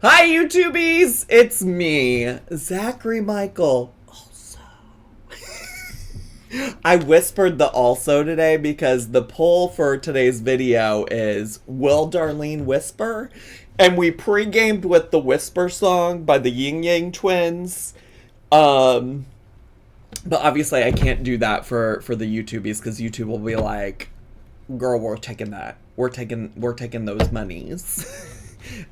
Hi, YouTubies! It's me, Zachary Michael. Also, I whispered the also today because the poll for today's video is Will Darlene whisper? And we pre-gamed with the Whisper song by the Yin Yang Twins. Um, but obviously I can't do that for the YouTubies because YouTube will be like, girl, we're taking that. We're taking those monies.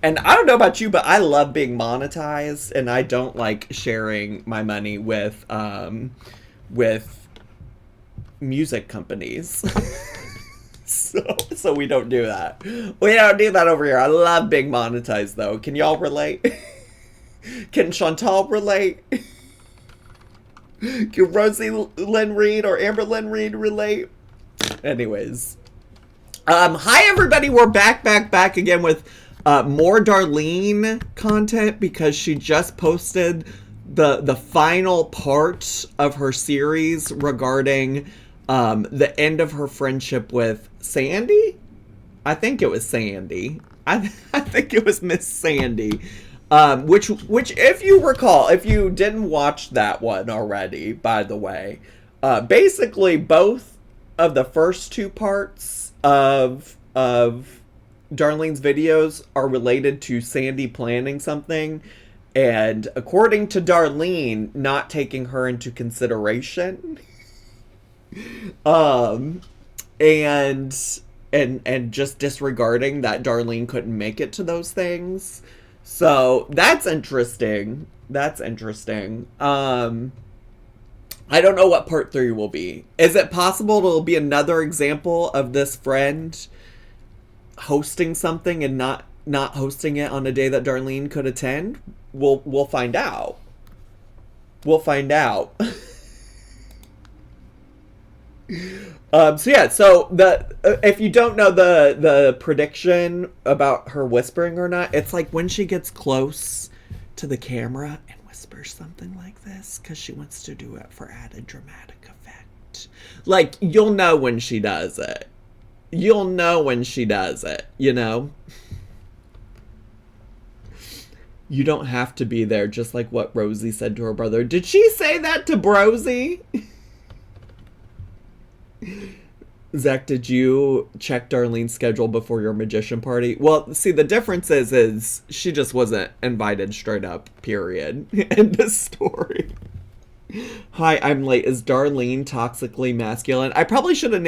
And I don't know about you, but I love being monetized, and I don't like sharing my money with music companies. So we don't do that. We don't do that over here. I love being monetized, though. Can y'all relate? Can Chantal relate? Can Rosie Lynn Reed or Amber Lynn Reed relate? Anyways. Hi everybody, we're back again with more Darlene content because she just posted the final part of her series regarding the end of her friendship with Sandy. I think it was Sandy. I think it was Miss Sandy. Which if you recall, if you didn't watch that one already, by the way, basically both of the first two parts of Darlene's videos are related to Sandy planning something, and according to Darlene, not taking her into consideration. And just disregarding that Darlene couldn't make it to those things. So that's interesting. I don't know what part 3 will be. Is it possible it'll be another example of this friend hosting something and not hosting it on a day that Darlene could attend? We'll find out. We'll find out. So if you don't know the prediction about her whispering or not, it's like when she gets close to the camera and whispers something like this because she wants to do it for added dramatic effect. Like, you'll know when she does it. You'll know when she does it, you know? You don't have to be there, just like what Rosie said to her brother. Did she say that to Brosie? Zach, did you check Darlene's schedule before your magician party? Well, see, the difference is she just wasn't invited straight up, period. End of story. Hi, I'm late. Is Darlene toxically masculine? I probably should have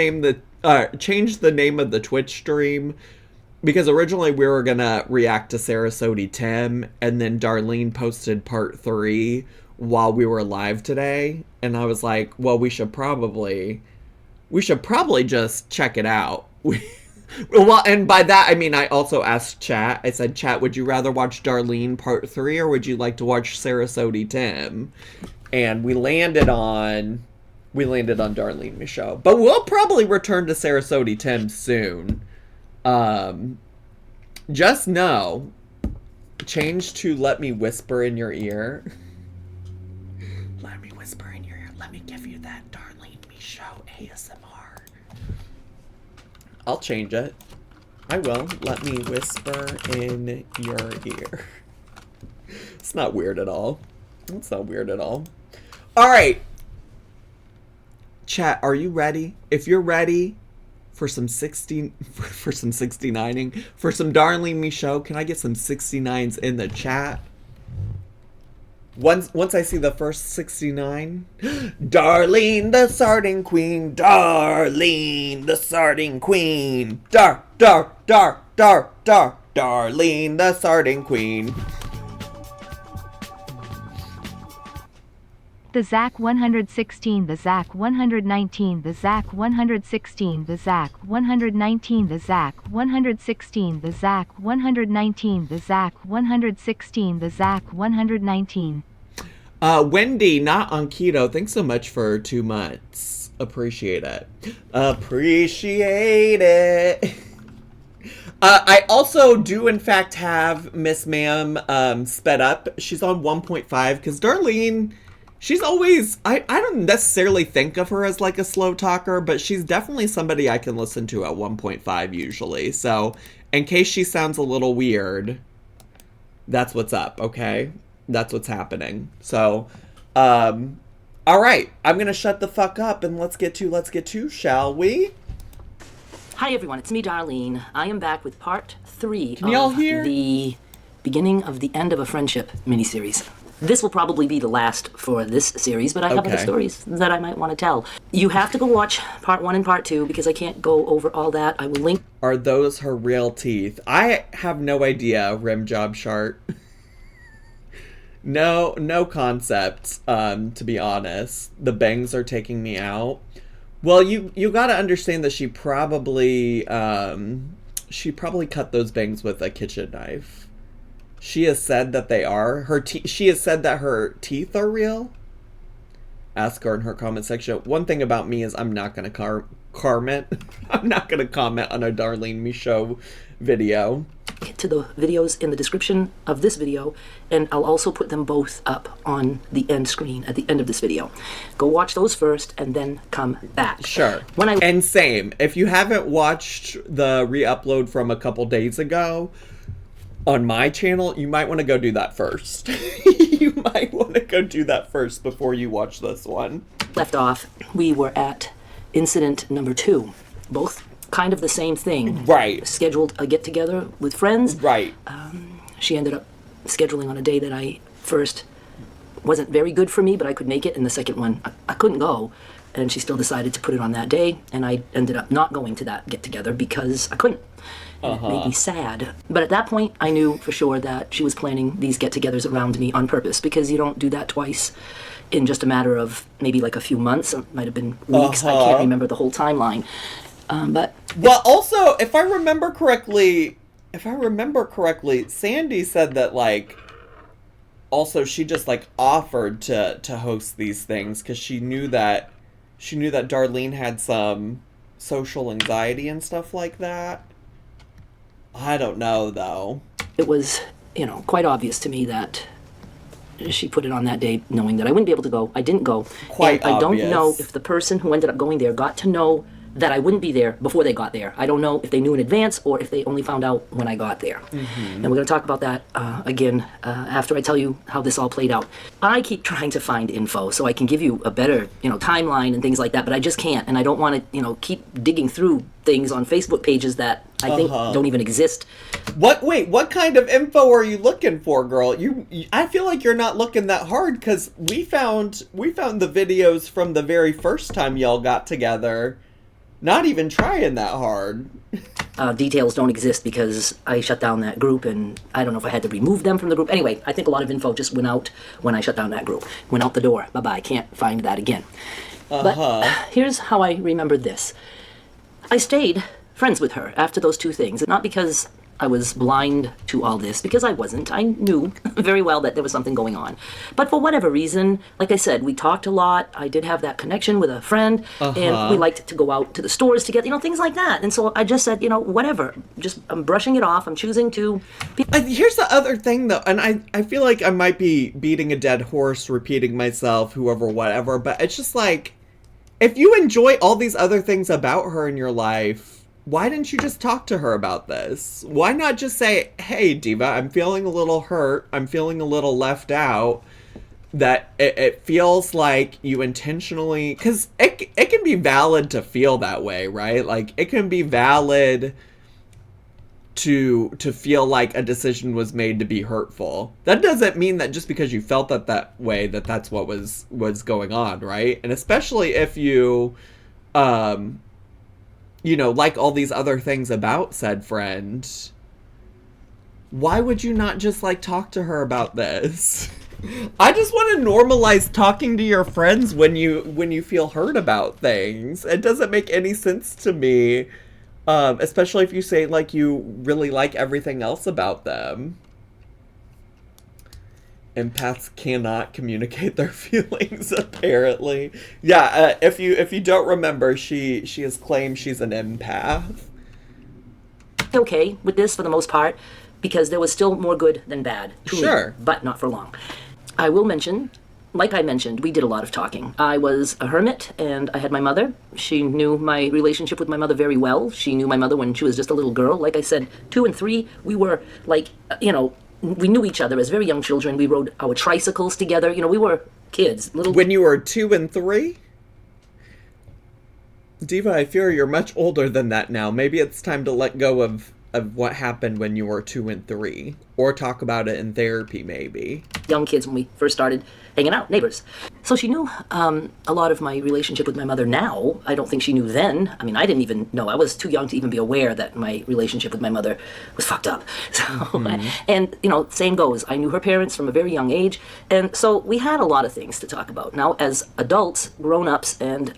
changed the name of the Twitch stream, because originally we were gonna react to Sarasoti Tim, and then Darlene posted part 3 while we were live today, and I was like, well, we should probably just check it out. Well, and by that I mean I also asked chat. I said, chat, would you rather watch Darlene part 3 or would you like to watch Sarasoti Tim? And we landed on Darlene Michaud. But we'll probably return to Sarasoti Tim soon. Just know, change to let me whisper in your ear. Let me whisper in your ear. Let me give you that Darlene Michaud ASMR. I'll change it. I will. Let me whisper in your ear. It's not weird at all. It's not weird at all. All right. Chat, are you ready? If you're ready for some 69ing, for some Darlene Michaud, can I get some 69s in the chat? Once I see the first 69, Darlene the Sardine Queen, Darlene the Sardine Queen, Darlene the Sardine Queen. The Zach 116, the Zach 119, the Zach 116, the Zach 119, the Zach 116, the Zach 119, the Zach 116, the Zach 119. Wendy, not on keto. Thanks so much for 2 months. Appreciate it. Appreciate it. I also do, in fact, have Miss Ma'am sped up. She's on 1.5 because Darlene, she's always, I don't necessarily think of her as like a slow talker, but she's definitely somebody I can listen to at 1.5 usually. So in case she sounds a little weird, That's what's up, okay? That's what's happening. So, all right. I'm going to shut the fuck up and let's get to, shall we? Hi, everyone. It's me, Darlene. I am back with part 3 Can y'all of hear? the beginning of the End of a Friendship miniseries. This will probably be the last for this series, but I have other stories that I might want to tell. You have to go watch part 1 and part 2 because I can't go over all that. I will link. Are those her real teeth? I have no idea, Rim Job Chart. No concept, to be honest. The bangs are taking me out. Well, you gotta understand that she probably cut those bangs with a kitchen knife. She has said that they are. She has said that her teeth are real. Ask her in her comment section. One thing about me is I'm not going to comment. I'm not going to comment on a Darlene Michaud video. Get to the videos in the description of this video, and I'll also put them both up on the end screen at the end of this video. Go watch those first and then come back. Sure. And same. If you haven't watched the re-upload from a couple days ago on my channel, you might want to go do that first. You might want to go do that first before you watch this one. Left off, we were at incident number 2. Both kind of the same thing. Right. Scheduled a get-together with friends. Right. She ended up scheduling on a day that I first wasn't very good for me, but I could make it, and the second one, I couldn't go. And she still decided to put it on that day, and I ended up not going to that get-together because I couldn't. And it made me sad. But at that point, I knew for sure that she was planning these get-togethers around me on purpose, because you don't do that twice in just a matter of maybe like a few months. It might have been weeks. I can't remember the whole timeline. Well, also, if I remember correctly, Sandy said that, like, also she just, like, offered to host these things because she knew that Darlene had some social anxiety and stuff like that. I don't know, though. It was, quite obvious to me that she put it on that day knowing that I wouldn't be able to go. I didn't go. Quite and I obvious. don't know if the person who ended up going there got to know that I wouldn't be there before they got there. I don't know if they knew in advance or if they only found out when I got there. And we're going to talk about that again after I tell you how this all played out. I keep trying to find info so I can give you a better, timeline and things like that, but I just can't. And I don't want to, keep digging through things on Facebook pages that I think don't even exist. What kind of info are you looking for, girl? I feel like you're not looking that hard because we found the videos from the very first time y'all got together. Not even trying that hard. Details don't exist because I shut down that group, and I don't know if I had to remove them from the group. Anyway, I think a lot of info just went out when I shut down that group. Went out the door. Bye-bye. Can't find that again. But here's how I remembered this. I stayed friends with her after those 2 things. Not because I was blind to all this, because I wasn't. I knew very well that there was something going on. But for whatever reason, like I said, we talked a lot. I did have that connection with a friend, and we liked to go out to the stores together, things like that. And so I just said, whatever. I'm brushing it off. I'm choosing to... Here's the other thing, though, and I feel like I might be beating a dead horse, repeating myself, whoever, whatever, but it's just like, if you enjoy all these other things about her in your life, why didn't you just talk to her about this? Why not just say, hey, Diva, I'm feeling a little hurt. I'm feeling a little left out. That it feels like you intentionally... Because it can be valid to feel that way, right? Like, it can be valid to feel like a decision was made to be hurtful. That doesn't mean that just because you felt that way, that's what was going on, right? And especially if you... like all these other things about said friend, why would you not just, like, talk to her about this? I just want to normalize talking to your friends when you feel hurt about things. It doesn't make any sense to me, especially if you say, like, you really like everything else about them. Empaths cannot communicate their feelings, apparently. Yeah, if you don't remember, she has claimed she's an empath. Okay with this for the most part, because there was still more good than bad. Sure. But not for long. I will mention, like I mentioned, we did a lot of talking. I was a hermit, and I had my mother. She knew my relationship with my mother very well. She knew my mother when she was just a little girl. Like I said, 2 and 3, we were like, we knew each other as very young children. We rode our tricycles together. You know, we were kids. Little. When you were 2 and 3? Diva, I fear you're much older than that now. Maybe it's time to let go of what happened when you were 2 and 3. Or talk about it in therapy, maybe. Young kids when we first started hanging out, neighbors. So she knew a lot of my relationship with my mother now. I don't think she knew then. I mean, I didn't even know. I was too young to even be aware that my relationship with my mother was fucked up. So, and, you know, same goes. I knew her parents from a very young age. And so we had a lot of things to talk about. Now, as adults, grown-ups, and,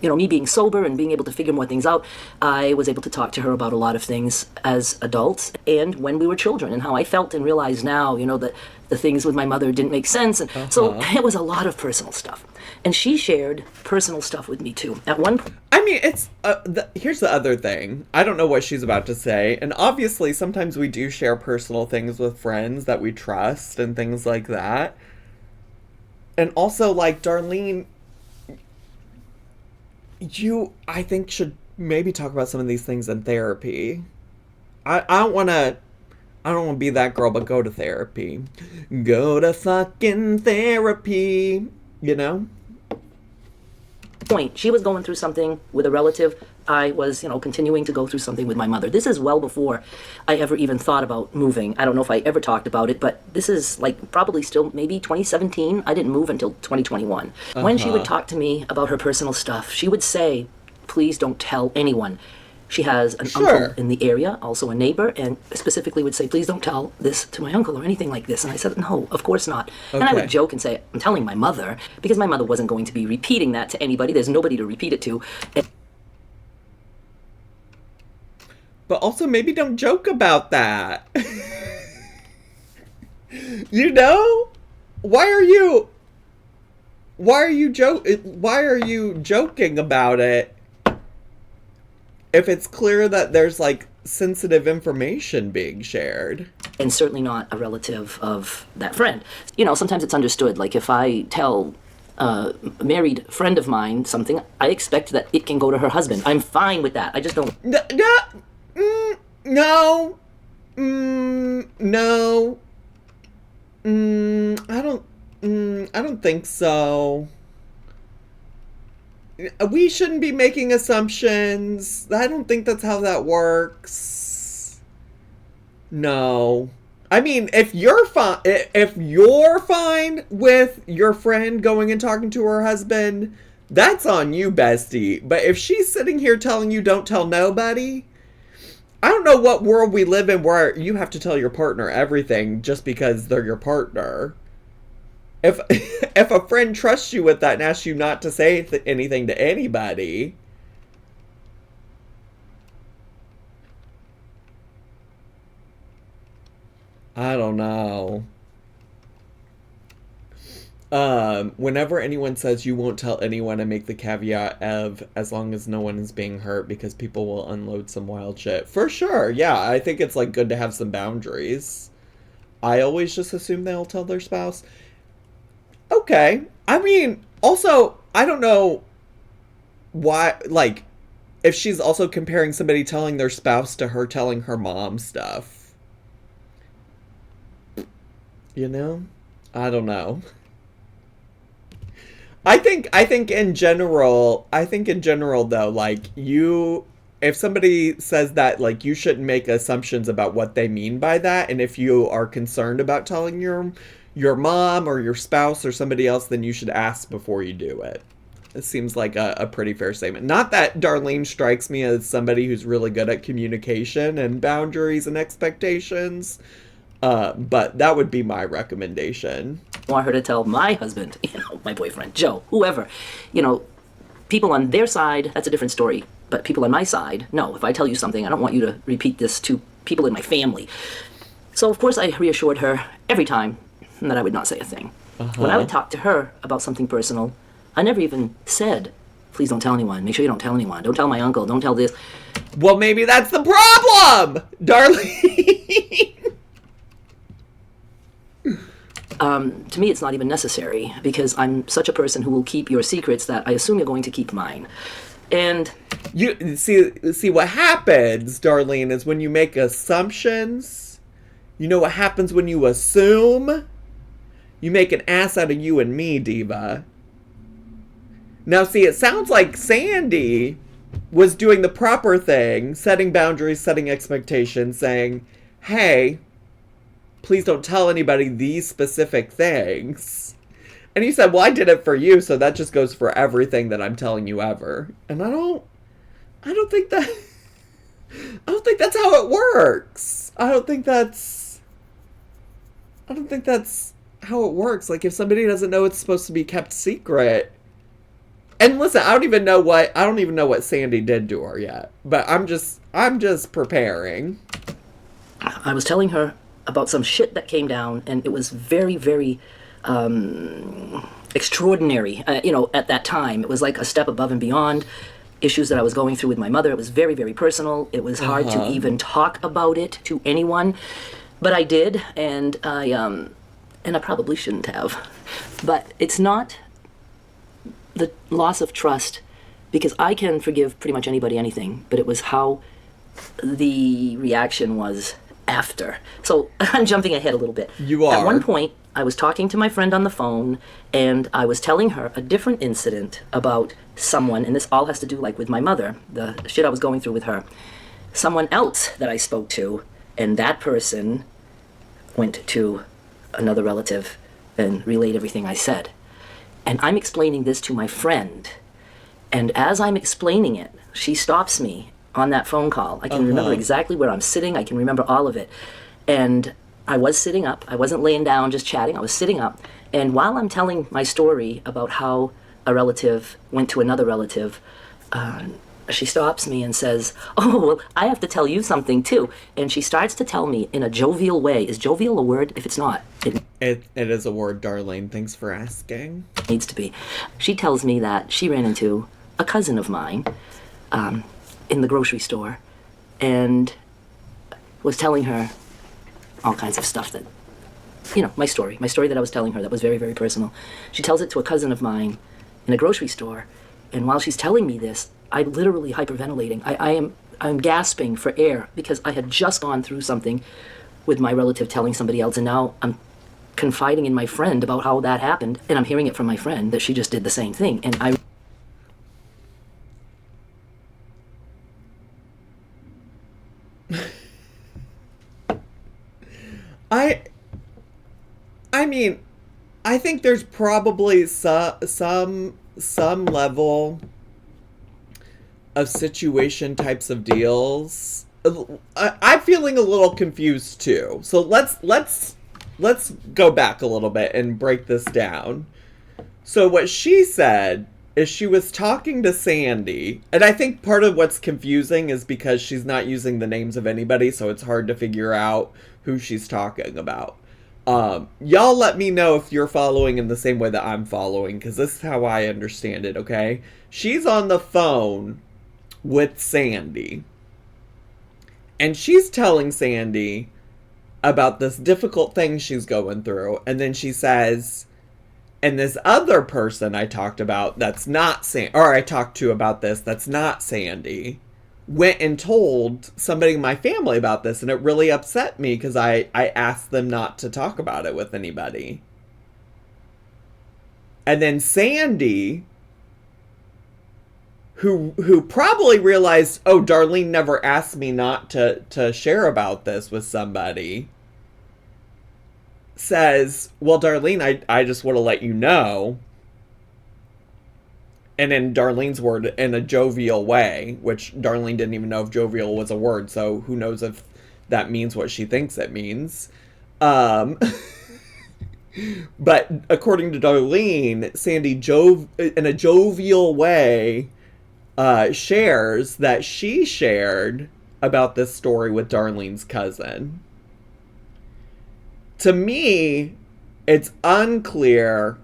you know, me being sober and being able to figure more things out, I was able to talk to her about a lot of things as adults and when we were children, and how I felt and realized now, you know, that the things with my mother didn't make sense. And so it was a lot of personal stuff. And she shared personal stuff with me too. At one point. I mean, it's, here's the other thing. I don't know what she's about to say. And obviously, sometimes we do share personal things with friends that we trust and things like that. And also, like, Darlene, you, I think, should maybe talk about some of these things in therapy. I don't want to be that girl, but go to therapy. Go to fucking therapy, you know? Point. She was going through something with a relative. I was, you know, continuing to go through something with my mother. This is well before I ever even thought about moving. I don't know if I ever talked about it, but this is like probably still maybe 2017. I didn't move until 2021. When she would talk to me about her personal stuff, she would say, please don't tell anyone. She has an uncle in the area, also a neighbor, and specifically would say, please don't tell this to my uncle or anything like this. And I said, no, of course not. And I would joke and say, I'm telling my mother, because my mother wasn't going to be repeating that to anybody. There's nobody to repeat it to. But also, maybe don't joke about that. You know? Why are you joking about it? If it's clear that there's, like, sensitive information being shared. And certainly not a relative of that friend. You know, sometimes it's understood. Like, if I tell a married friend of mine something, I expect that it can go to her husband. I'm fine with that. I just don't... No. I don't think so. We shouldn't be making assumptions. I don't think that's how that works. No. I mean, if you're fine with your friend going and talking to her husband, that's on you, bestie. But if she's sitting here telling you don't tell nobody, I don't know what world we live in where you have to tell your partner everything just because they're your partner. If a friend trusts you with that and asks you not to say anything to anybody, I don't know. Whenever anyone says you won't tell anyone, I make the caveat of as long as no one is being hurt, because people will unload some wild shit. For sure, yeah. I think it's like good to have some boundaries. I always just assume they'll tell their spouse. Okay. I mean, also, I don't know why, like, if she's also comparing somebody telling their spouse to her telling her mom stuff. You know? I don't know. I think in general though, like, if somebody says that, like, you shouldn't make assumptions about what they mean by that, and if you are concerned about telling your mom or your spouse or somebody else, then you should ask before you do it. It seems like a pretty fair statement. Not that Darlene strikes me as somebody who's really good at communication and boundaries and expectations, but that would be my recommendation. I want her to tell my husband, you know, my boyfriend, Joe, whoever, you know, people on their side, that's a different story. But people on my side, no, if I tell you something, I don't want you to repeat this to people in my family. So, of course, I reassured her every time that I would not say a thing. When I would talk to her about something personal, I never even said, please don't tell anyone. Make sure you don't tell anyone. Don't tell my uncle. Don't tell this. Well, maybe that's the problem, Darlene. To me, it's not even necessary, because I'm such a person who will keep your secrets that I assume you're going to keep mine. And you see what happens, Darlene, is when you make assumptions, You know what happens when you assume? You make an ass out of you and me, diva. Now, see, it sounds like Sandy was doing the proper thing, setting boundaries, setting expectations, saying, hey, please don't tell anybody these specific things. And he said, well, I did it for you, so that just goes for everything that I'm telling you ever. And I don't think that, I don't think that's how it works. I don't think that's how it works. Like, if somebody doesn't know it's supposed to be kept secret. And listen, I don't even know what Sandy did to her yet. But I'm just preparing. I was telling her about some shit that came down, and it was very, very extraordinary. At that time, it was like a step above and beyond issues that I was going through with my mother. It was very, very personal. It was hard to even talk about it to anyone, but I did, and I probably shouldn't have. But it's not the loss of trust, because I can forgive pretty much anybody anything, but it was how the reaction was after. So I'm jumping ahead a little bit. You are. At one point, I was talking to my friend on the phone, and I was telling her a different incident about someone, and this all has to do like with my mother, the shit I was going through with her. Someone else that I spoke to, and that person went to another relative and relayed everything I said. And I'm explaining this to my friend, and as I'm explaining it, she stops me on that phone call. I can remember exactly where I'm sitting. I can remember all of it. And I was sitting up. I wasn't laying down just chatting. I was sitting up. And while I'm telling my story about how a relative went to another relative, she stops me and says, oh, well, I have to tell you something too. And she starts to tell me in a jovial way. Is jovial a word? If it's not, It is a word, Darlene. Thanks for asking. Needs to be. She tells me that she ran into a cousin of mine in the grocery store and was telling her all kinds of stuff that, my story that I was telling her that was very, very personal. She tells it to a cousin of mine in a grocery store, and while she's telling me this, I'm literally hyperventilating. I'm gasping for air because I had just gone through something with my relative telling somebody else, and now I'm confiding in my friend about how that happened, and I'm hearing it from my friend that she just did the same thing, and I mean, I think there's probably some level of situation types of deals. I'm feeling a little confused too. So let's go back a little bit and break this down. So what she said is she was talking to Sandy, and I think part of what's confusing is because she's not using the names of anybody, so it's hard to figure out who she's talking about. Y'all let me know if you're following in the same way that I'm following, because this is how I understand it, okay? She's on the phone with Sandy, and she's telling Sandy about this difficult thing she's going through, and then she says, and this other person I talked about that's not I talked to about this that's not Sandy, went and told somebody in my family about this, and it really upset me because I asked them not to talk about it with anybody. And then Sandy, who probably realized, oh, Darlene never asked me not to share about this with somebody, says, well, Darlene, I just want to let you know. And in Darlene's word, in a jovial way, which Darlene didn't even know if jovial was a word, so who knows if that means what she thinks it means. But according to Darlene, Sandy in a jovial way shares that she shared about this story with Darlene's cousin. To me, it's unclear.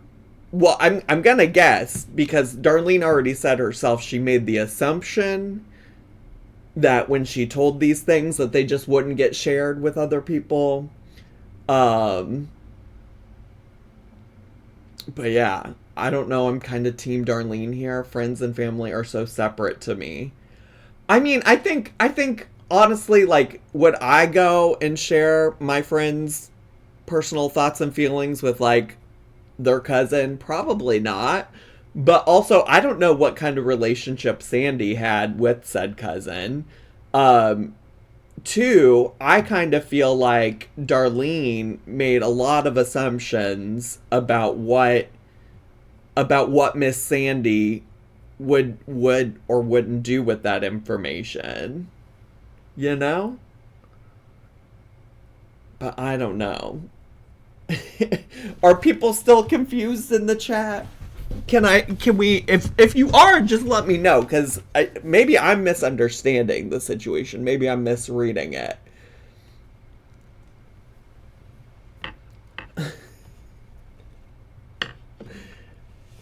Well, I'm gonna guess, because Darlene already said herself she made the assumption that when she told these things that they just wouldn't get shared with other people. But yeah, I don't know. I'm kind of team Darlene here. Friends and family are so separate to me. I mean, I think honestly, like, would I go and share my friends' personal thoughts and feelings with, like, their cousin? Probably not. But also, I don't know what kind of relationship Sandy had with said cousin. Two, I kind of feel like Darlene made a lot of assumptions about what Miss Sandy would or wouldn't do with that information. You know? But I don't know. Are people still confused in the chat? Can we, if you are, just let me know, because maybe I'm misunderstanding the situation. Maybe I'm misreading it.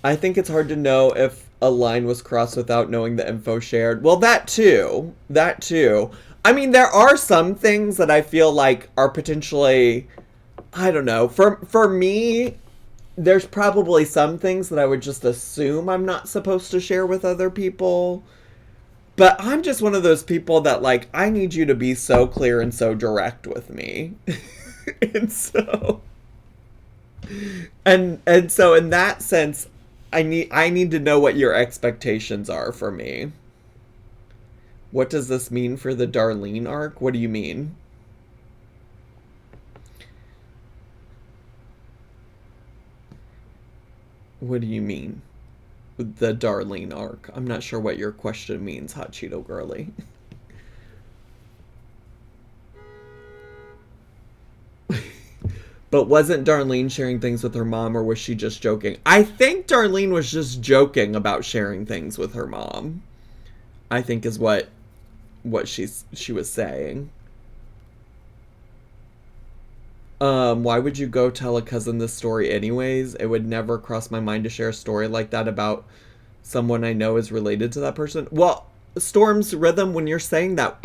I think it's hard to know if a line was crossed without knowing the info shared. Well, that too. That too. I mean, there are some things that I feel like are potentially, I don't know. For me, there's probably some things that I would just assume I'm not supposed to share with other people. But I'm just one of those people that, like, I need you to be so clear and so direct with me. And so in that sense, I need to know what your expectations are for me. What does this mean for the Darlene arc? What do you mean? What do you mean? The Darlene arc. I'm not sure what your question means, Hot Cheeto Girly. But wasn't Darlene sharing things with her mom, or was she just joking? I think Darlene was just joking about sharing things with her mom. I think is what she was saying. Why would you go tell a cousin this story anyways? It would never cross my mind to share a story like that about someone I know is related to that person. Well, Storm's Rhythm, when you're saying that,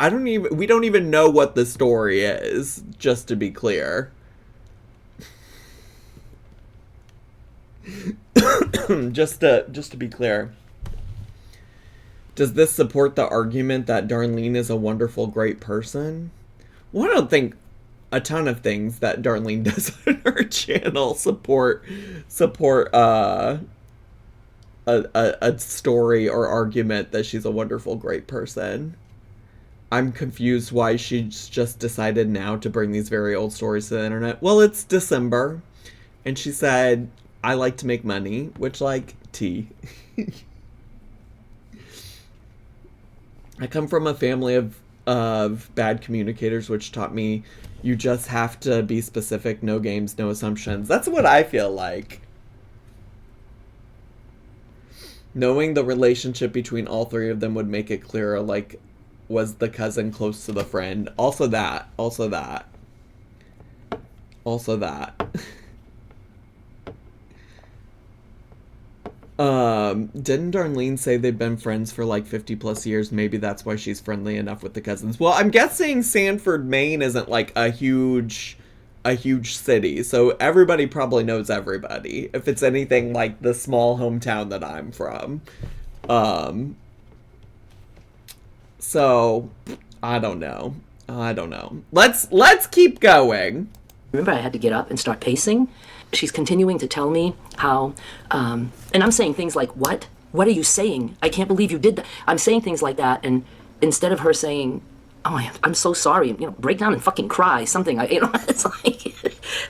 we don't even know what the story is, just to be clear. just to be clear. Does this support the argument that Darlene is a wonderful, great person? Well, I don't think a ton of things that Darlene does on her channel support a story or argument that she's a wonderful, great person. I'm confused why she's just decided now to bring these very old stories to the internet. Well, it's December, and she said, I like to make money, which, like, tea. I come from a family of bad communicators, which taught me you just have to be specific, no games, no assumptions. That's what I feel like. Knowing the relationship between all three of them would make it clearer, like, was the cousin close to the friend? Also that. Didn't Darlene say they've been friends for like 50 plus years? Maybe that's why she's friendly enough with the cousins. Well, I'm guessing Sanford, Maine isn't like a huge city, so everybody probably knows everybody, if it's anything like the small hometown that I'm from. So I don't know. Let's keep going. Remember, I had to get up and start pacing. She's continuing to tell me how, and I'm saying things like, what? What are you saying? I can't believe you did that. I'm saying things like that, and instead of her saying, oh, I'm so sorry, break down and fucking cry, something, it's like,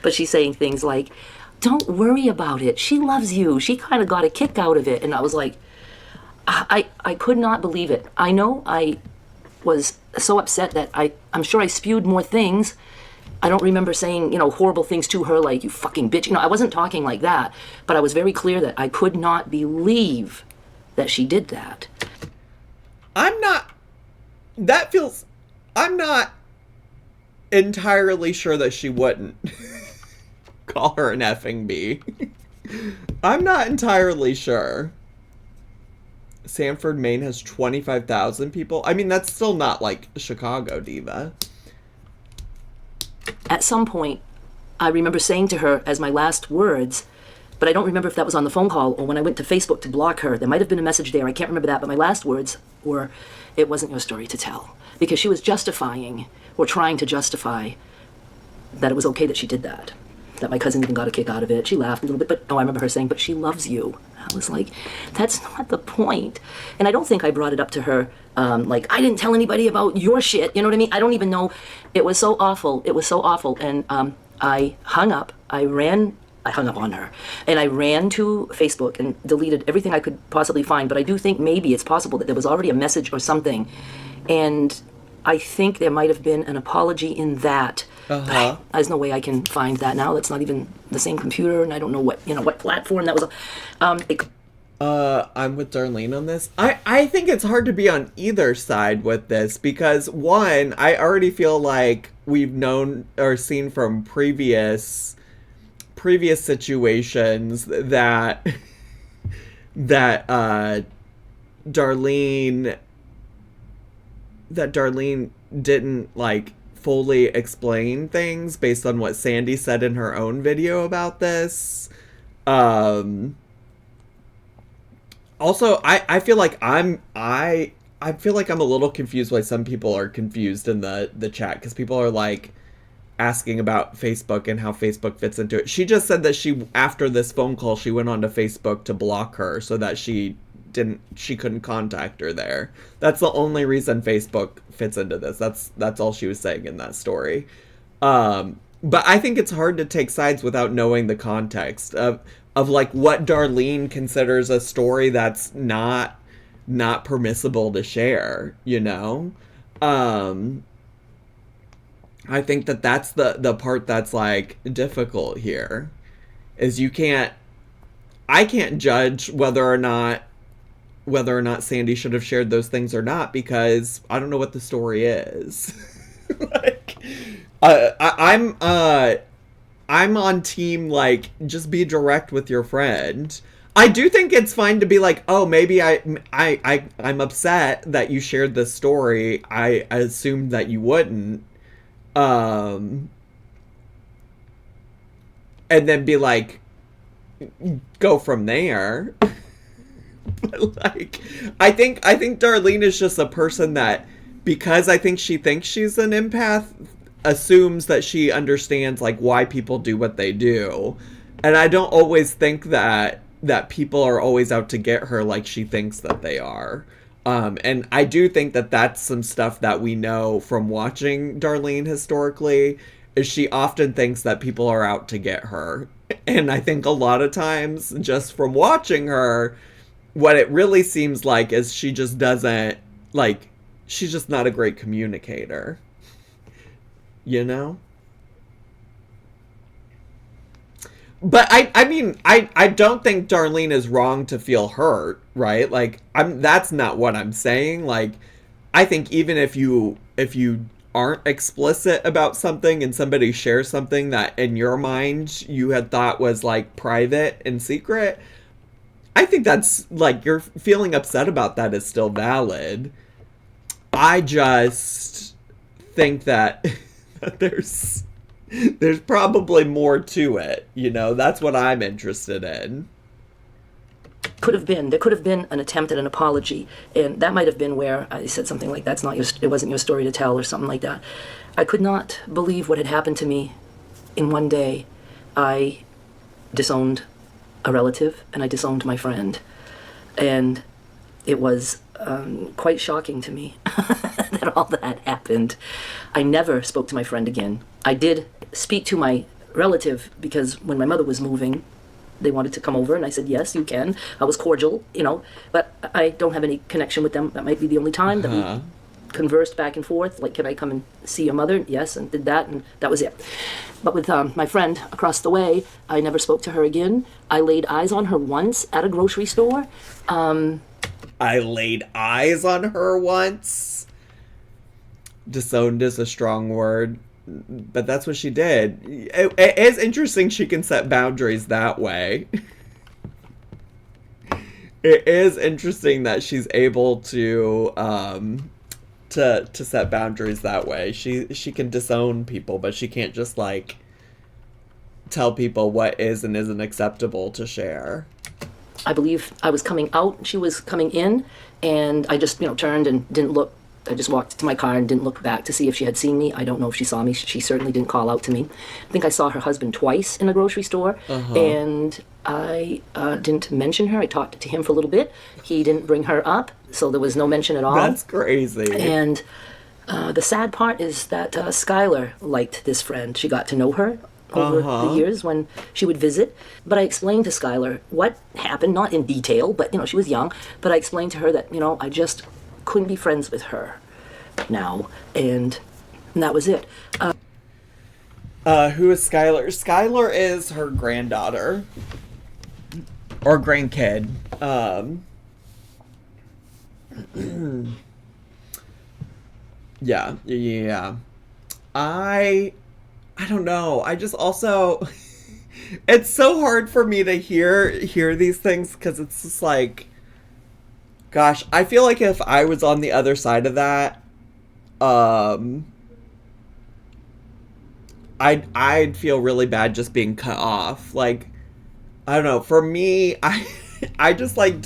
but she's saying things like, don't worry about it. She loves you. She kind of got a kick out of it. And I was like, I could not believe it. I know I was so upset that I'm sure I spewed more things. I don't remember saying, horrible things to her like, you fucking bitch. I wasn't talking like that, but I was very clear that I could not believe that she did that. I'm not entirely sure that she wouldn't call her an effing B. I'm not entirely sure. Sanford, Maine has 25,000 people. I mean, that's still not like Chicago, diva. At some point, I remember saying to her as my last words, but I don't remember if that was on the phone call or when I went to Facebook to block her. There might have been a message there. I can't remember that, but my last words were, "It wasn't your story to tell." Because she was justifying, or trying to justify, that it was okay that she did that. That my cousin even got a kick out of it. She laughed a little bit, but I remember her saying, "But she loves you." I was like, that's not the point. And I don't think I brought it up to her, like, I didn't tell anybody about your shit. You know what I mean? I don't even know. It was so awful. It was so awful. And I hung up. I hung up on her. And I ran to Facebook and deleted everything I could possibly find. But I do think maybe it's possible that there was already a message or something. And I think there might have been an apology in that. But there's no way I can find that now. That's not even the same computer, and I don't know what platform that was. I'm with Darlene on this. I think it's hard to be on either side with this because, one, I already feel like we've known or seen from previous situations that Darlene didn't like fully explain things based on what Sandy said in her own video about this. Also, I feel like I feel like I'm a little confused why some people are confused in the chat, because people are like asking about Facebook and how Facebook fits into it. She just said that after this phone call, she went onto Facebook to block her so that she couldn't contact her there. That's the only reason Facebook fits into this. That's all she was saying in that story. But I think it's hard to take sides without knowing the context of like what Darlene considers a story that's not permissible to share, you know? I think that's the part that's like difficult here, is I can't judge whether or not Sandy should have shared those things or not, because I don't know what the story is. Like, I'm on team, like, just be direct with your friend. I do think it's fine to be like, oh, maybe I'm upset that you shared this story. I assumed that you wouldn't. And then be like, go from there. But like, I think Darlene is just a person that, because I think she thinks she's an empath, assumes that she understands like why people do what they do. And I don't always think that people are always out to get her like she thinks that they are. And I do think that that's some stuff that we know from watching Darlene historically, is she often thinks that people are out to get her. And I think a lot of times, just from watching her, what it really seems like is she just doesn't, like, she's just not a great communicator. You know? But I mean, I don't think Darlene is wrong to feel hurt, right? Like, that's not what I'm saying. Like, I think even if you aren't explicit about something and somebody shares something that in your mind you had thought was like private and secret, I think that's like, you're feeling upset about that is still valid. I just think that there's probably more to it, you know? That's what I'm interested in. There could have been an attempt at an apology, and that might have been where I said something like, it wasn't your story to tell, or something like that. I could not believe what had happened to me in one day. I disowned a relative, and I disowned my friend, and it was quite shocking to me that all that happened. I never spoke to my friend again. I did speak to my relative, because when my mother was moving, they wanted to come over, and I said, yes, you can. I was cordial, you know, but I don't have any connection with them. That might be the only time that we conversed back and forth, like, can I come and see your mother? Yes, and did that, and that was it. But with my friend across the way, I never spoke to her again. I laid eyes on her once at a grocery store. I laid eyes on her once. Disowned is a strong word, but that's what she did. It is interesting she can set boundaries that way. It is interesting that she's able to set boundaries that way. She can disown people, but she can't just like tell people what is and isn't acceptable to share. I believe I was coming out, she was coming in, and I just, turned and didn't look. I just walked to my car and didn't look back to see if she had seen me. I don't know if she saw me. She certainly didn't call out to me. I think I saw her husband twice in a grocery store, and I didn't mention her. I talked to him for a little bit. He didn't bring her up, so there was no mention at all. That's crazy. And the sad part is that Skylar liked this friend. She got to know her over the years when she would visit. But I explained to Skylar what happened, not in detail, but, she was young. But I explained to her that, I just couldn't be friends with her now. And that was it. Who is Skylar? Skylar is her granddaughter. Or grandkid. Yeah. I don't know. I just also it's so hard for me to hear these things because it's just like, gosh, I feel like if I was on the other side of that, I'd feel really bad just being cut off. Like, I don't know. For me, I just like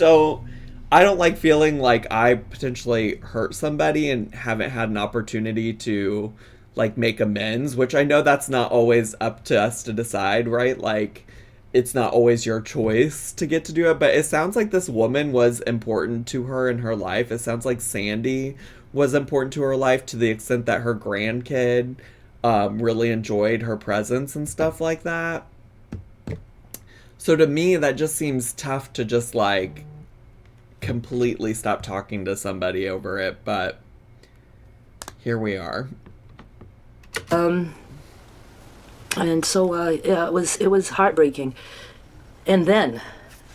I don't like feeling like I potentially hurt somebody and haven't had an opportunity to like make amends, which I know that's not always up to us to decide, right? Like, it's not always your choice to get to do it, but it sounds like this woman was important to her in her life. It sounds like Sandy was important to her life to the extent that her grandkid really enjoyed her presence and stuff like that. So to me, that just seems tough to just like completely stop talking to somebody over it, but here we are. And so, yeah, it was heartbreaking. And then,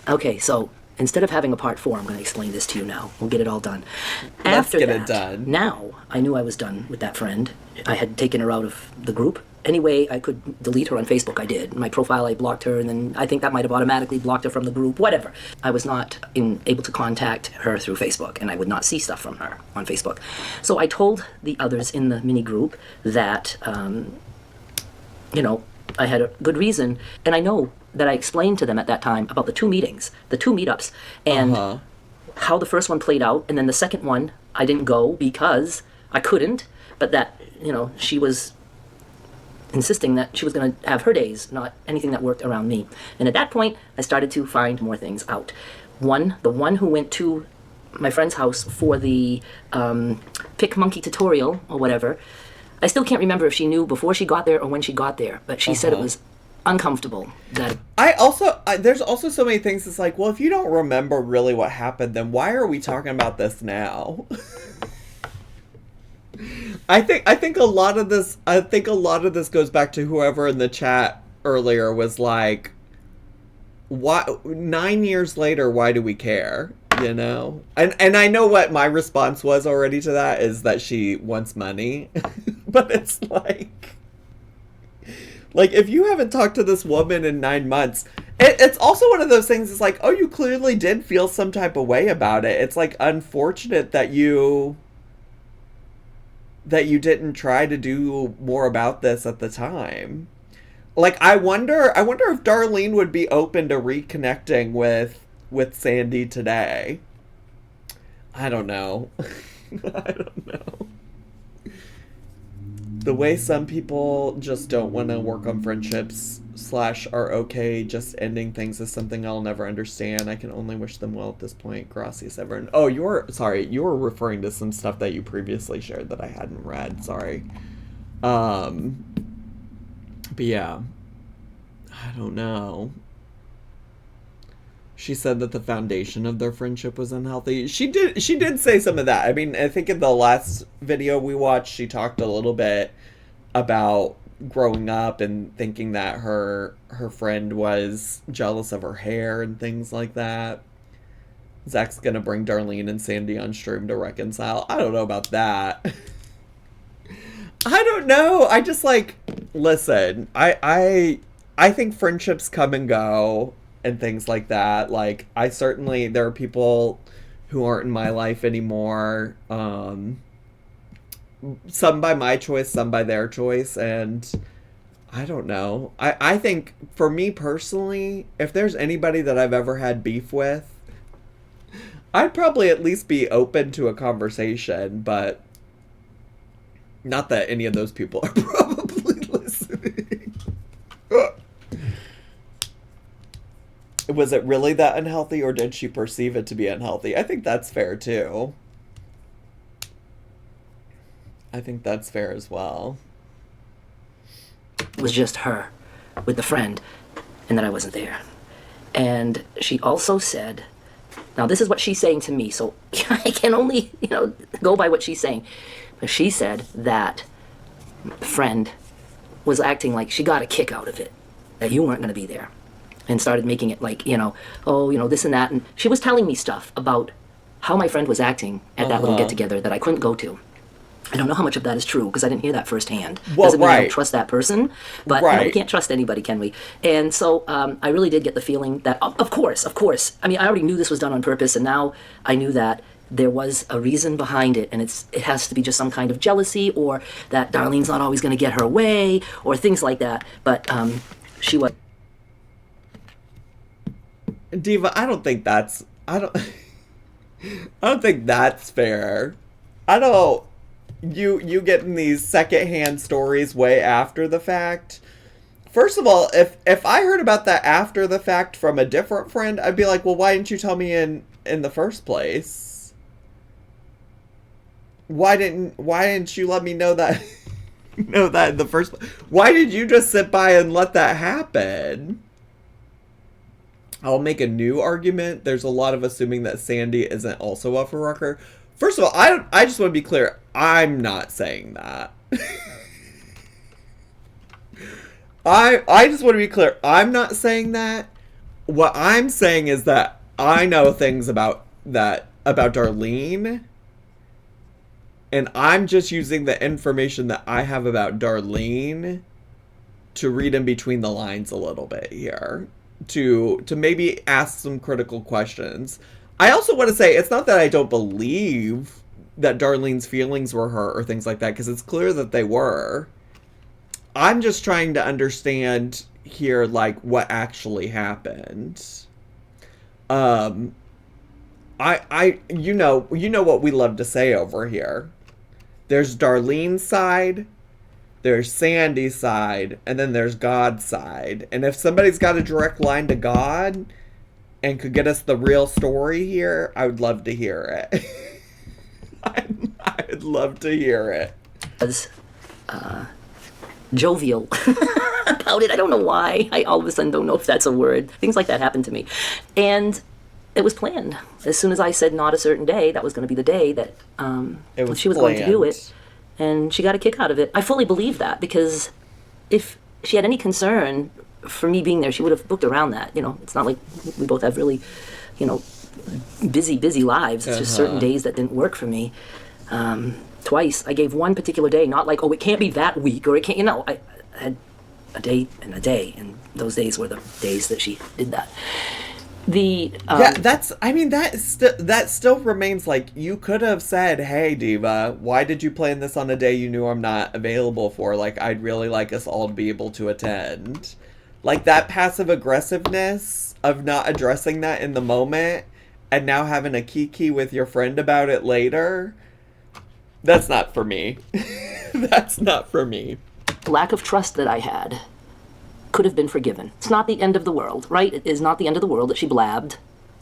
okay, so instead of having a part 4, I'm going to explain this to you now. We'll get it all done. Let's get it done. Now, I knew I was done with that friend. I had taken her out of the group. Any way I could delete her on Facebook, I did. My profile, I blocked her, and then I think that might have automatically blocked her from the group, whatever. I was not able to contact her through Facebook, and I would not see stuff from her on Facebook. So I told the others in the mini group that, I had a good reason, and I know that I explained to them at that time about the 2 meetings, the 2 meetups, and how the first one played out, and then the second one, I didn't go because I couldn't, but that, she was insisting that she was going to have her days, not anything that worked around me. And at that point, I started to find more things out. The one who went to my friend's house for the pick monkey tutorial or whatever, I still can't remember if she knew before she got there or when she got there, but she said it was uncomfortable. That there's also so many things. It's like, well, if you don't remember really what happened, then why are we talking about this now? I think a lot of this goes back to whoever in the chat earlier was like, why 9 years later, why do we care? And I know what my response was already to that is that she wants money. But it's like if you haven't talked to this woman in 9 months, it's also one of those things. It's like, oh, you clearly did feel some type of way about it. It's like unfortunate that you didn't try to do more about this at the time. Like, I wonder if Darlene would be open to reconnecting with Sandy today. I don't know. I don't know. The way some people just don't want to work on friendships / are okay just ending things is something I'll never understand. I can only wish them well at this point. Gracias, everyone. Oh, you were referring to some stuff that you previously shared that I hadn't read. Sorry. But yeah. I don't know. She said that the foundation of their friendship was unhealthy. She did say some of that. I mean, I think in the last video we watched, she talked a little bit about growing up and thinking that her friend was jealous of her hair and things like that. Zach's gonna bring Darlene and Sandy on stream to reconcile. I don't know about that. I don't know. I just listen, I think friendships come and go and things like that. Like, there are people who aren't in my life anymore. Some by my choice, some by their choice. And I don't know. I think for me personally, if there's anybody that I've ever had beef with, I'd probably at least be open to a conversation, but not that any of those people are probably listening. Was it really that unhealthy, or did she perceive it to be unhealthy? I think that's fair too. I think that's fair as well. It was just her with the friend, and that I wasn't there. And she also said, now this is what she's saying to me, so I can only, go by what she's saying. But she said that the friend was acting like she got a kick out of it, that you weren't going to be there, and started making it like, this and that. And she was telling me stuff about how my friend was acting at that little get-together that I couldn't go to. I don't know how much of that is true because I didn't hear that firsthand. Well, Doesn't mean I right. don't trust that person, but Right. we can't trust anybody, can we? And so I really did get the feeling that, of course. I mean, I already knew this was done on purpose, and now I knew that there was a reason behind it, and it has to be just some kind of jealousy, or that Darlene's not always going to get her way, or things like that. But she was. Diva, I don't think that's fair. You getting these secondhand stories way after the fact. First of all, if I heard about that after the fact from a different friend, I'd be like, well, why didn't you tell me in the first place? Why didn't you let me know that know that in the first place? Why did you just sit by and let that happen? I'll make a new argument. There's a lot of assuming that Sandy isn't also up for Rucker. First of all, I just want to be clear. I'm not saying that. I just want to be clear. I'm not saying that. What I'm saying is that I know things about Darlene, and I'm just using the information that I have about Darlene to read in between the lines a little bit here, to maybe ask some critical questions. I also want to say it's not that I don't believe that Darlene's feelings were hurt or things like that, because it's clear that they were. I'm just trying to understand here, like, what actually happened. You know what we love to say over here. There's Darlene's side, there's Sandy's side, and then there's God's side. And if somebody's got a direct line to God and could get us the real story here, I would love to hear it. I'd love to hear it. Was jovial about it. I don't know why. I all of a sudden don't know if that's a word. Things like that happen to me. And it was planned. As soon as I said not a certain day, that was going to be the day that she was going to do it. And she got a kick out of it. I fully believe that, because if she had any concern for me being there, she would have booked around that. It's not like we both have really, busy lives. It's just certain days that didn't work for me. Twice. I gave one particular day, not like, it can't be that week, or it can't, I had a day, and those days were the days that she did that. That still remains, like, you could have said, hey, Diva, why did you plan this on a day you knew I'm not available for? Like, I'd really like us all to be able to attend. Like, that passive aggressiveness of not addressing that in the moment and now having a kiki with your friend about it later, that's not for me. That's not for me. Lack of trust that I had could have been forgiven. It's not the end of the world, right? It is not the end of the world that she blabbed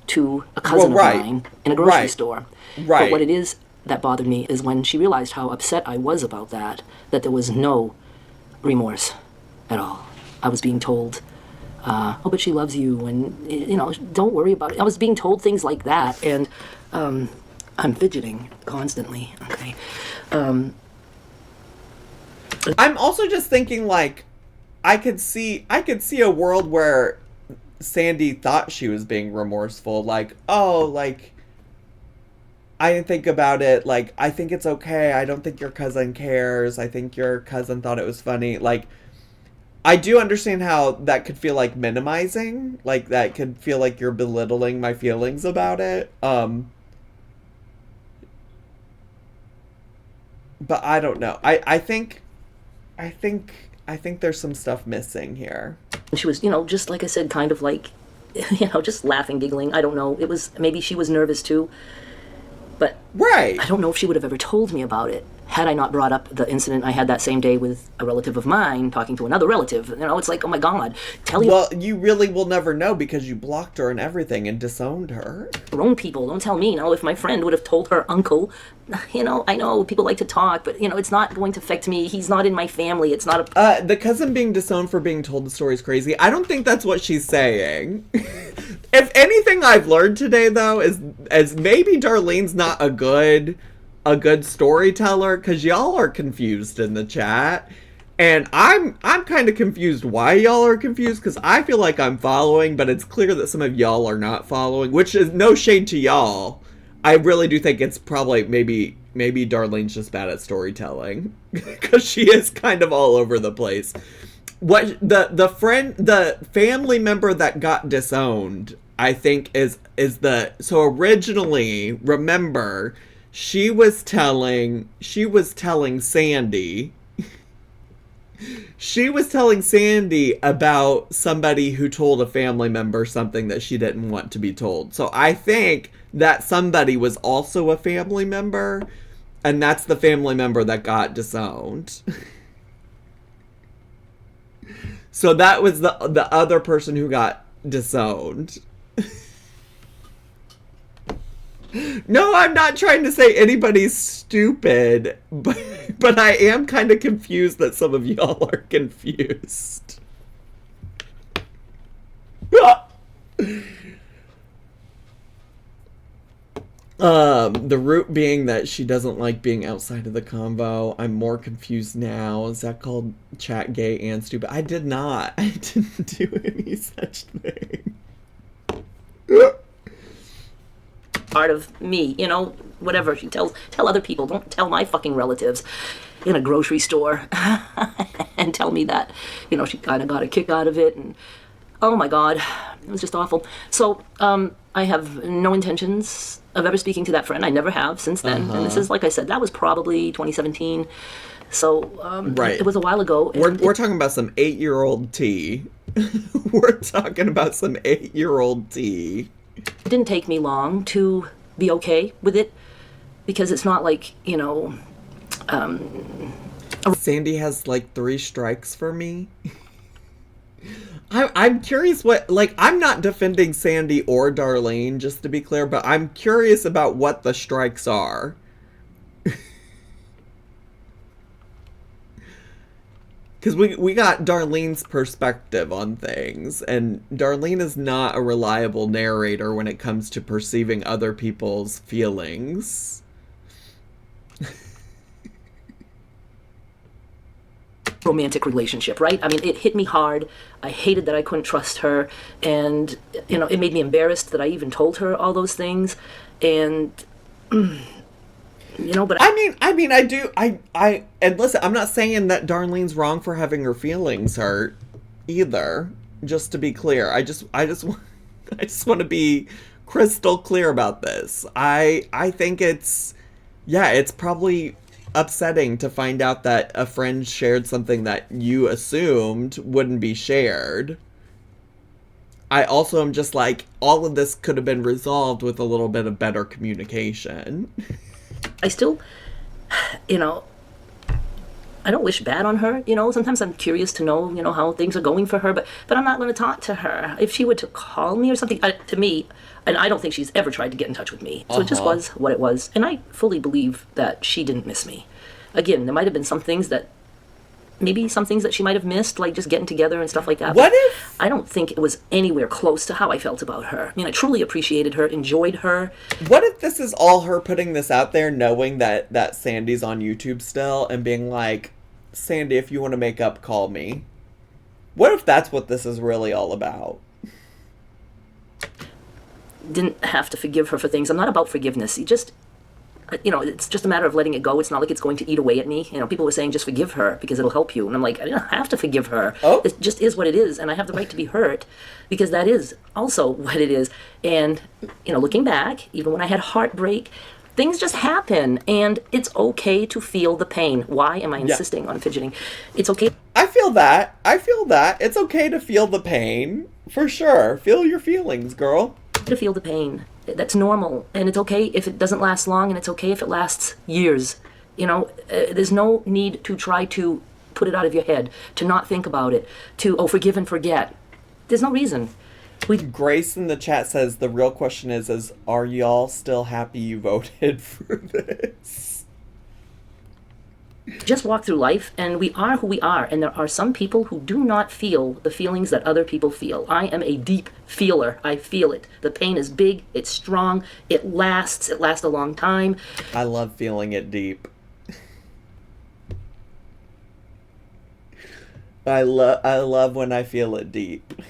to a cousin of mine in a grocery store. Right. But what it is that bothered me is when she realized how upset I was about that there was no remorse at all. I was being told, but she loves you, and, don't worry about it. I was being told things like that, and I'm fidgeting constantly, okay? I'm also just thinking, like, I could see a world where Sandy thought she was being remorseful, like, I didn't think about it, like, I think it's okay, I don't think your cousin cares, I think your cousin thought it was funny. Like, I do understand how that could feel like minimizing, like, that could feel like you're belittling my feelings about it, but I don't know. I think I think there's some stuff missing here. And she was, just like I said, kind of like, just laughing, giggling. I don't know. It was, maybe she was nervous too. But right. I don't know if she would have ever told me about it had I not brought up the incident I had that same day with a relative of mine talking to another relative. It's like, oh my God, tell Well, you really will never know because you blocked her and everything and disowned her. your own people. Don't tell me, if my friend would have told her uncle, I know people like to talk, but, it's not going to affect me. He's not in my family. It's not a... The cousin being disowned for being told the story is crazy. I don't think that's what she's saying. If anything I've learned today, though, is maybe Darlene's not a good storyteller, because y'all are confused in the chat. And I'm kind of confused why y'all are confused, because I feel like I'm following, but it's clear that some of y'all are not following, which is no shade to y'all. I really do think it's probably maybe Darlene's just bad at storytelling, because she is kind of all over the place. What the family member that got disowned, I think so originally, remember, she was telling Sandy. She was telling Sandy about somebody who told a family member something that she didn't want to be told. So I think that somebody was also a family member, and that's the family member that got disowned. So that was the other person who got disowned. No, I'm not trying to say anybody's stupid, but I am kind of confused that some of y'all are confused. The root being that she doesn't like being outside of the convo. I'm more confused now. Is that called chat gay and stupid? I did not. I didn't do any such thing. Part of me, whatever. She tell other people. Don't tell my fucking relatives in a grocery store and tell me that, she kind of got a kick out of it. And oh my God, it was just awful. So I have no intentions of ever speaking to that friend. I never have since then. And this is, like I said, that was probably 2017. So right. It was a while ago. We're talking about some 8-year-old tea. We're talking about some 8-year-old tea. It didn't take me long to be okay with it, because it's not like, Sandy has like 3 strikes for me. I'm curious I'm not defending Sandy or Darlene, just to be clear, but I'm curious about what the strikes are. Because we got Darlene's perspective on things, and Darlene is not a reliable narrator when it comes to perceiving other people's feelings. Romantic relationship, right? I mean, it hit me hard. I hated that I couldn't trust her, and, it made me embarrassed that I even told her all those things, and... but and listen, I'm not saying that Darlene's wrong for having her feelings hurt either, just to be clear. I just want to be crystal clear about this. I think it's probably upsetting to find out that a friend shared something that you assumed wouldn't be shared. I also am just like, all of this could have been resolved with a little bit of better communication. I still, I don't wish bad on her, Sometimes I'm curious to know, how things are going for her, but I'm not going to talk to her. If she were to call me or something, to me, and I don't think she's ever tried to get in touch with me. So It just was what it was. And I fully believe that she didn't miss me. Again, there might have been some things that she might have missed, like just getting together and stuff like that. What if? I don't think it was anywhere close to how I felt about her. I mean, I truly appreciated her, enjoyed her. What if this is all her putting this out there, knowing that Sandy's on YouTube still, and being like, Sandy, if you want to make up, call me. What if that's what this is really all about? Didn't have to forgive her for things. I'm not about forgiveness. It's just a matter of letting it go. It's not like it's going to eat away at me. People were saying just forgive her because it'll help you. And I'm like, I don't have to forgive her. Oh. It just is what it is. And I have the right to be hurt because that is also what it is. And, looking back, even when I had heartbreak, things just happen. And it's okay to feel the pain. Why am I insisting on fidgeting? It's okay. I feel that. I feel that. It's okay to feel the pain. For sure. Feel your feelings, girl. To feel the pain. That's normal. And it's okay if it doesn't last long, and it's okay if it lasts years. You know, there's no need to try to put it out of your head, to not think about it, to, forgive and forget. There's no reason. Grace in the chat says the real question is are y'all still happy you voted for this? Just walk through life, and we are who we are, and there are some people who do not feel the feelings that other people feel. I am a deep feeler. I feel it. The pain is big, it's strong, it lasts a long time. I love feeling it deep. I love when I feel it deep.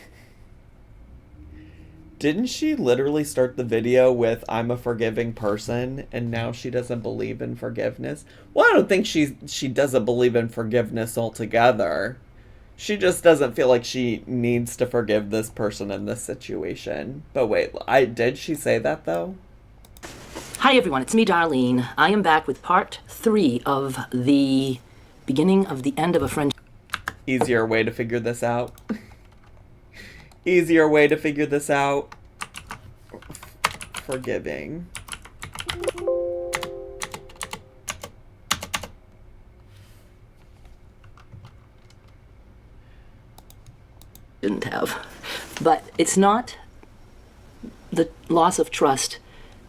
Didn't she literally start the video with "I'm a forgiving person" and now she doesn't believe in forgiveness? Well, I don't think she doesn't believe in forgiveness altogether. She just doesn't feel like she needs to forgive this person in this situation. But wait, did she say that though? Hi everyone, it's me, Darlene. I am back with part 3 of the beginning of the end of a friendship. Easier way to figure this out. Easier way to figure this out. Forgiving. Didn't have. But it's not the loss of trust,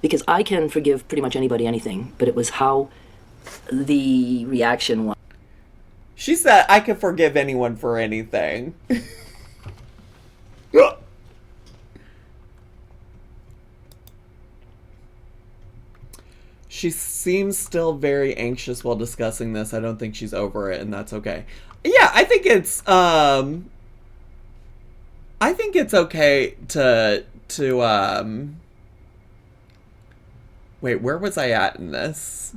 because I can forgive pretty much anybody anything, but it was how the reaction was. She said, I can forgive anyone for anything. She seems still very anxious while discussing this. I don't think she's over it, and that's okay. Yeah, I think it's okay to wait, where was I at in this?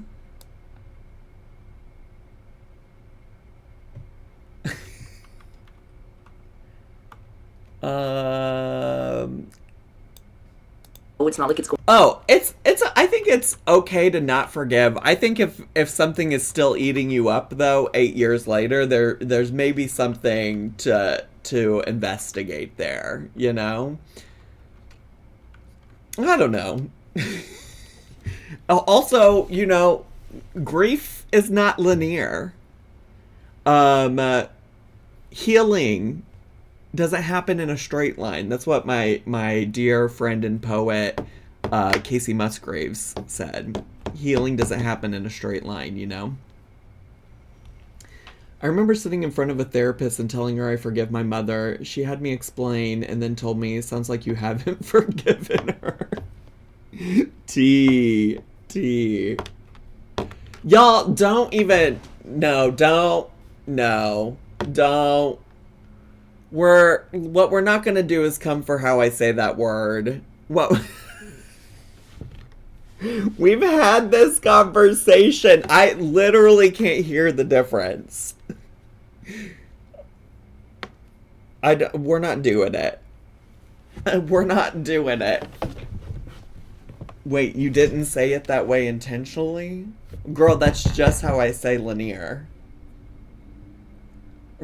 It's not like it's going. Oh, I think it's okay to not forgive. I think if something is still eating you up though 8 years later, there's maybe something to investigate there, you know? I don't know. Also, you know, grief is not linear. Healing doesn't happen in a straight line. That's what my dear friend and poet Casey Musgraves said. Healing doesn't happen in a straight line, you know? I remember sitting in front of a therapist and telling her I forgive my mother. She had me explain and then told me, sounds like you haven't forgiven her. T. Y'all, don't even... No, don't. What we're not gonna do is come for how I say that word. What... We've had this conversation. I literally can't hear the difference. We're not doing it. We're not doing it. Wait, you didn't say it that way intentionally? Girl, that's just how I say linear.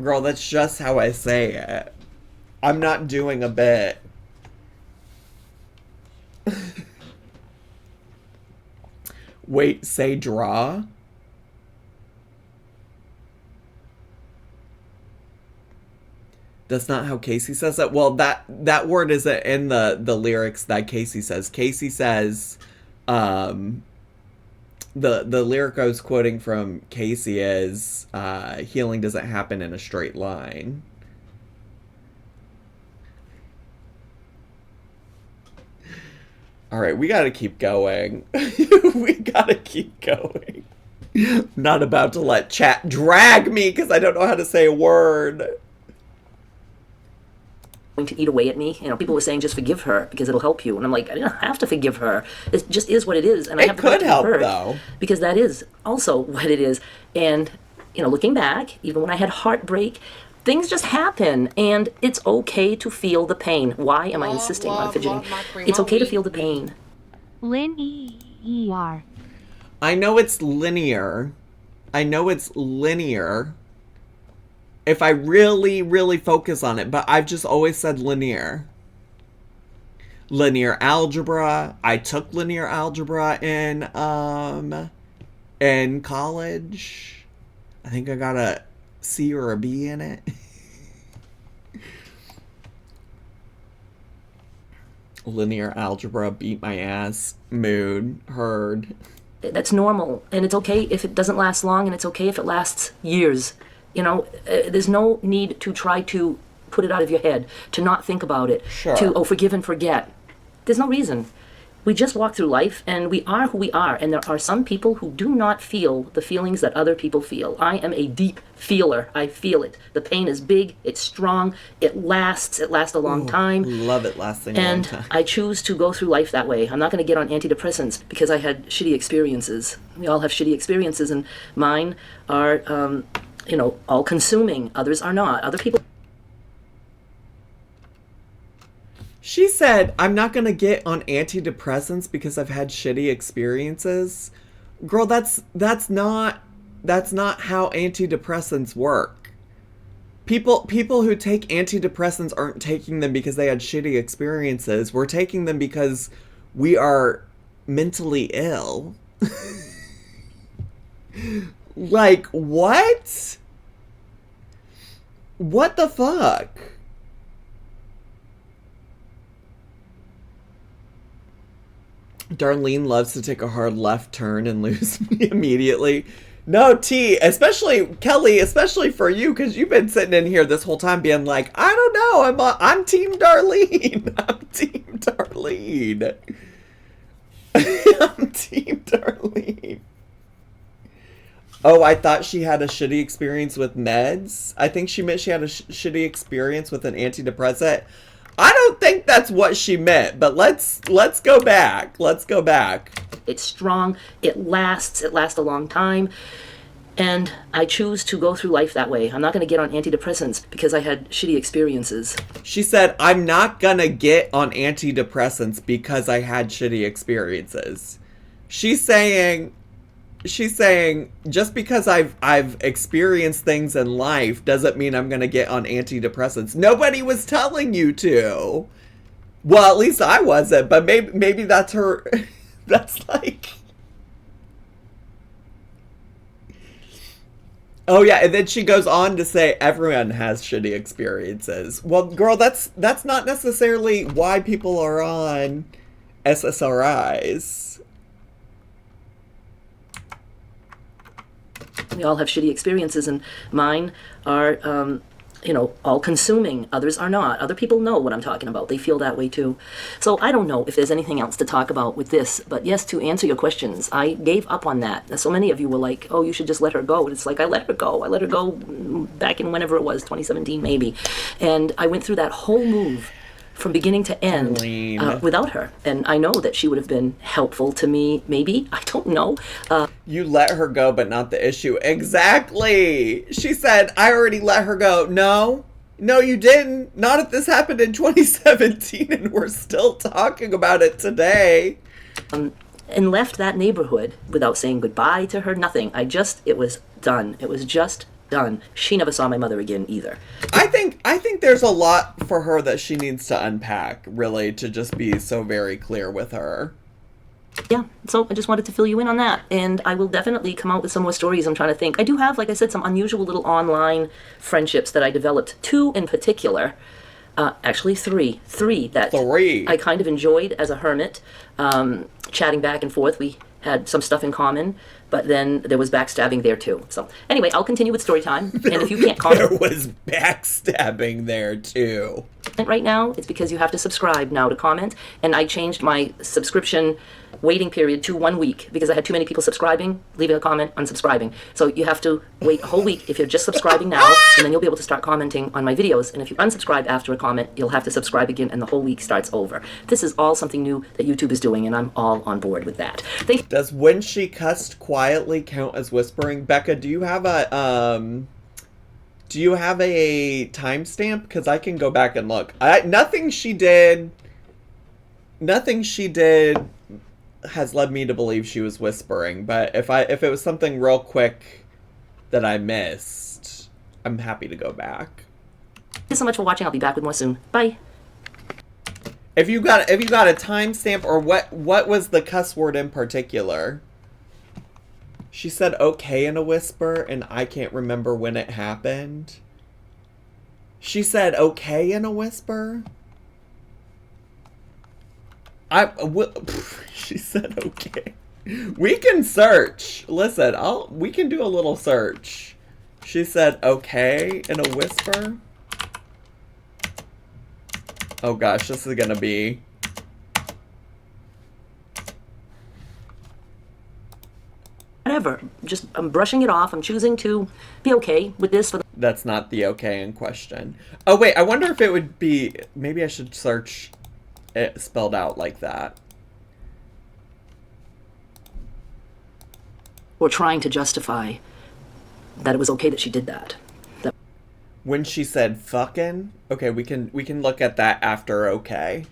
Girl, that's just how I say it. I'm not doing a bit. Wait, say draw? That's not how Casey says it. Well, that word isn't in the lyrics that Casey says. Casey says, the lyric I was quoting from Casey is, healing doesn't happen in a straight line. All right, we gotta keep going. We gotta keep going. I'm not about to let chat drag me because I don't know how to say a word. Going to eat away at me. You know, people were saying just forgive her because it'll help you, and I'm like, I don't have to forgive her. It just is what it is, and I have to could help though, because that is also what it is. And you know, looking back, even when I had heartbreak, things just happen, and it's okay to feel the pain. Why am I insisting on fidgeting? It's okay to feel the pain. Linear. I know it's linear. I know it's linear. if I really, really focus on it. But I've just always said linear. Linear algebra. I took linear algebra in college. I think I got a C or a B in it. Linear algebra, beat my ass, mood, heard. That's normal, and it's okay if it doesn't last long, and it's okay if it lasts years. There's no need to try to put it out of your head, to not think about it, Sure. to forgive and forget. There's no reason. We just walk through life, and we are who we are, and there are some people who do not feel the feelings that other people feel. I am a deep feeler. I feel it. The pain is big, it's strong, it lasts a long time. Love it lasting a long And time. I choose to go through life that way. I'm not going to get on antidepressants because I had shitty experiences. We all have shitty experiences, and mine are, all-consuming. Others are not. Other people... She said, I'm not going to get on antidepressants because I've had shitty experiences. Girl, that's not how antidepressants work. People who take antidepressants aren't taking them because they had shitty experiences. We're taking them because we are mentally ill. Like, what? What the fuck? Darlene loves to take a hard left turn and lose me immediately. No, T, especially Kelly, especially for you, because you've been sitting in here this whole time being like, I don't know, I'm Team Darlene. I'm Team Darlene. I'm Team Darlene. Oh, I thought she had a shitty experience with meds. I think she meant she had a shitty experience with an antidepressant. I don't think that's what she meant, but let's go back. Let's go back. It's strong. It lasts a long time. And I choose to go through life that way. I'm not going to get on antidepressants because I had shitty experiences. She said, I'm not going to get on antidepressants because I had shitty experiences. She's saying just because I've experienced things in life doesn't mean I'm going to get on antidepressants. Nobody was telling you to. Well, at least I wasn't, but maybe that's her. That's like... Oh yeah, and then she goes on to say everyone has shitty experiences. Well, girl, that's not necessarily why people are on SSRIs. We all have shitty experiences, and mine are, all-consuming. Others are not. Other people know what I'm talking about. They feel that way too. So I don't know if there's anything else to talk about with this, but yes, to answer your questions, I gave up on that. So many of you were like, oh, you should just let her go. And it's like, I let her go. I let her go back in whenever it was, 2017 maybe. And I went through that whole move from beginning to end without her. And I know that she would have been helpful to me, maybe. I don't know. You let her go, but not the issue. Exactly. She said, I already let her go. No, you didn't. Not if this happened in 2017 and we're still talking about it today. And left that neighborhood without saying goodbye to her, nothing. It was done. It was just done. She never saw my mother again either. I think there's a lot for her that she needs to unpack, really, to just be so very clear with her. Yeah, so I just wanted to fill you in on that, and I will definitely come out with some more stories. I'm trying to think. I do have, like I said, some unusual little online friendships that I developed. 2 in particular, actually 3 that I kind of enjoyed as a hermit, chatting back and forth. We had some stuff in common, but then there was backstabbing there too. So anyway, I'll continue with story time, and if you can't comment... There was backstabbing there too. Right now, it's because you have to subscribe now to comment, and I changed my subscription waiting period to 1 week because I had too many people subscribing, leaving a comment, unsubscribing. So you have to wait a whole week if you're just subscribing now, and then you'll be able to start commenting on my videos. And if you unsubscribe after a comment, you'll have to subscribe again, and the whole week starts over. This is all something new that YouTube is doing, and I'm all on board with that. Does when she cussed quietly count as whispering? Becca, do you have a timestamp? Because I can go back and look. Nothing she did has led me to believe she was whispering. But if it was something real quick that I missed, I'm happy to go back. Thanks so much for watching. I'll be back with more soon. Bye. If you got a timestamp, or what was the cuss word in particular? She said okay in a whisper, and I can't remember when it happened. She said okay in a whisper? She said okay. We can search. Listen, we can do a little search. She said okay in a whisper? Oh gosh, this is gonna be... Whatever. Just, I'm brushing it off. I'm choosing to be okay with this for the... That's not the okay in question. Oh wait, I wonder if it would be... Maybe I should search it spelled out like that. Or trying to justify that it was okay that she did that. When she said fucking? Okay, we can look at that after okay.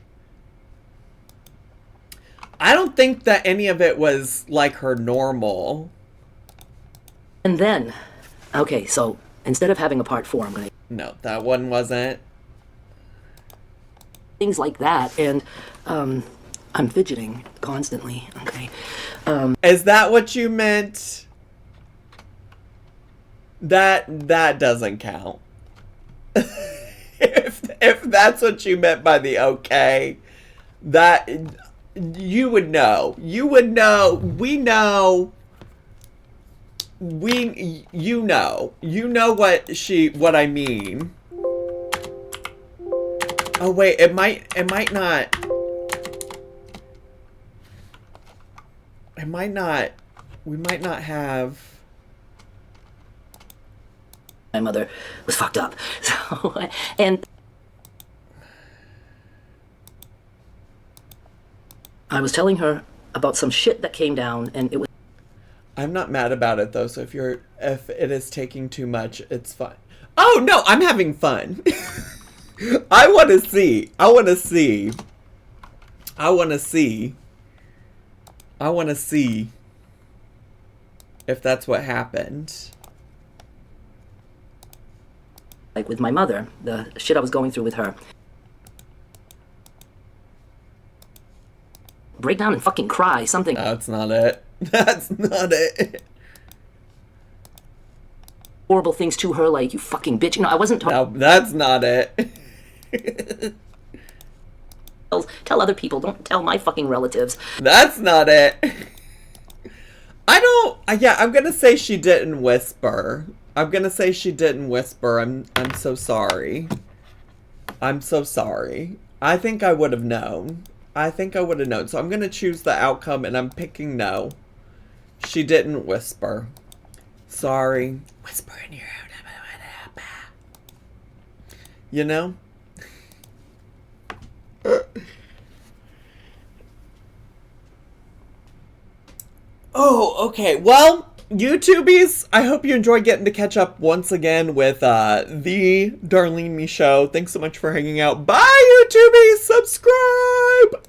I don't think that any of it was like her normal. And then, okay, so instead of having a part 4, I'm gonna... No, that one wasn't. Things like that, and I'm fidgeting constantly, okay? Is that what you meant? That doesn't count. if that's what you meant by the okay, that you would know. You would know. We know. You know. You know what I mean. Oh wait, it might not. It might not. We might not have. My mother was fucked up. So, and I was telling her about some shit that came down, and it was... I'm not mad about it though, so if it is taking too much, it's fine. Oh no, I'm having fun. I want to see if that's what happened. Like with my mother, the shit I was going through with her. Break down and fucking cry, something. That's not it. That's not it. Horrible things to her, like, you fucking bitch. You know, I wasn't talking... No, that's not it. Tell other people, don't tell my fucking relatives. That's not it. Yeah, I'm gonna say she didn't whisper. I'm so sorry. I'm so sorry. I think I would have known. So I'm gonna choose the outcome, and I'm picking no. She didn't whisper. Sorry. Whisper in your ear. You know? Oh, okay. Well, YouTubies, I hope you enjoyed getting to catch up once again with the Darlene Me Show. Thanks so much for hanging out. Bye, YouTubies! Subscribe!